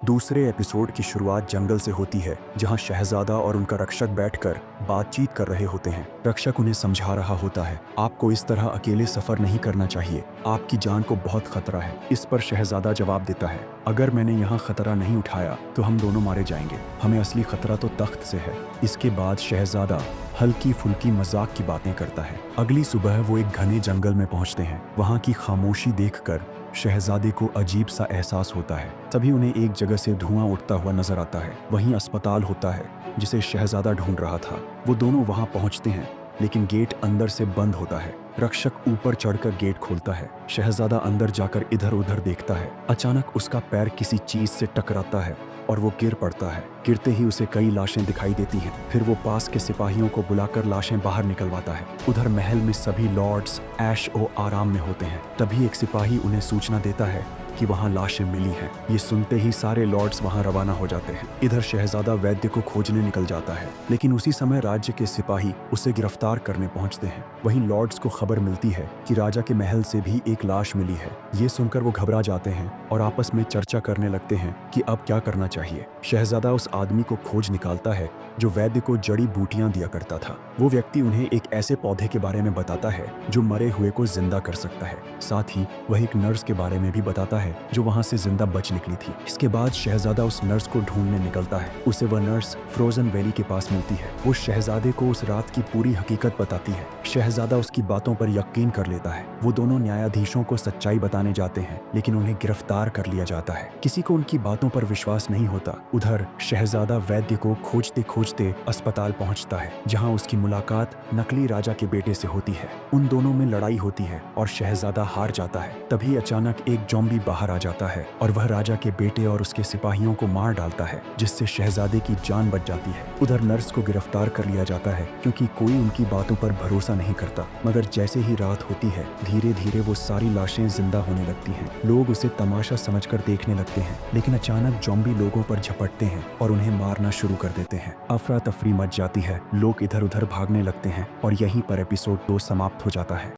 दूसरे एपिसोड की शुरुआत जंगल से होती है, जहां शहजादा और उनका रक्षक बैठकर बातचीत कर रहे होते हैं। रक्षक उन्हें समझा रहा होता है, आपको इस तरह अकेले सफर नहीं करना चाहिए, आपकी जान को बहुत खतरा है। इस पर शहजादा जवाब देता है, अगर मैंने यहाँ खतरा नहीं उठाया तो हम दोनों मारे जाएंगे, हमें असली खतरा तो तख्त से है। इसके बाद शहजादा हल्की फुल्की मजाक की बातें करता है। अगली सुबह वो एक घने जंगल में पहुंचते हैं। वहां की खामोशी देखकर शहजादे को अजीब सा एहसास होता है। तभी उन्हें एक जगह से धुआं उठता हुआ नजर आता है। वहीं अस्पताल होता है जिसे शहजादा ढूंढ रहा था। वो दोनों वहां पहुंचते हैं, लेकिन गेट अंदर से बंद होता है। रक्षक ऊपर चढ़कर गेट खोलता है। शहजादा अंदर जाकर इधर उधर देखता है। अचानक उसका पैर किसी चीज से टकराता है और वो गिर पड़ता है। गिरते ही उसे कई लाशें दिखाई देती हैं। फिर वो पास के सिपाहियों को बुलाकर लाशें बाहर निकलवाता है। उधर महल में सभी लॉर्ड्स ऐश ओ आराम में होते हैं। तभी एक सिपाही उन्हें सूचना देता है कि वहां लाशें मिली हैं। ये सुनते ही सारे लॉर्ड्स वहां रवाना हो जाते हैं। इधर शहजादा वैद्य को खोजने निकल जाता है, लेकिन उसी समय राज्य के सिपाही उसे गिरफ्तार करने पहुंचते हैं। वहीं लॉर्ड्स को खबर मिलती है कि राजा के महल से भी एक लाश मिली है। ये सुनकर वो घबरा जाते हैं और आपस में चर्चा करने लगते हैं कि अब क्या करना चाहिए। शहजादा उस आदमी को खोज निकालता है जो वैद्य को जड़ी बूटियां दिया करता था। वो व्यक्ति उन्हें एक ऐसे पौधे के बारे में बताता है जो मरे हुए को जिंदा कर सकता है। साथ ही वह एक नर्स के बारे में भी बताता है जो वहां से जिंदा बच निकली थी। इसके बाद शहजादा उस नर्स को ढूंढने निकलता है। उसे वह नर्स फ्रोजन वैली के पास मिलती है। वो शहजादे को उस रात की पूरी हकीकत बताती है। शहजादा उसकी बातों पर यकीन कर लेता है। वो दोनों न्यायाधीशों को सच्चाई बताने जाते हैं, लेकिन उन्हें गिरफ्तार कर लिया जाता है। किसी को उनकी बातों पर विश्वास नहीं होता। उधर शहजादा वैद्य को खोजते खोजते अस्पताल पहुंचता है, जहां उसकी मुलाकात नकली राजा के बेटे से होती है। उन दोनों में लड़ाई होती है और शहजादा हार जाता है। तभी अचानक एक ज़ॉम्बी बाहर आ जाता है और वह राजा के बेटे और उसके सिपाहियों को मार डालता है, जिससे शहजादे की जान बच जाती है। उधर नर्स को गिरफ्तार कर लिया जाता है, क्योंकि कोई उनकी बातों पर भरोसा नहीं करता। मगर जैसे ही रात होती है, धीरे धीरे वो सारी लाशें जिंदा होने लगती हैं। लोग उसे तमाशा समझकर देखने लगते हैं, लेकिन अचानक ज़ॉम्बी लोगों पर झपटते हैं और उन्हें मारना शुरू कर देते हैं। अफरा तफरी मच जाती है, लोग इधर उधर भागने लगते हैं और यहीं पर एपिसोड 2 समाप्त हो जाता है।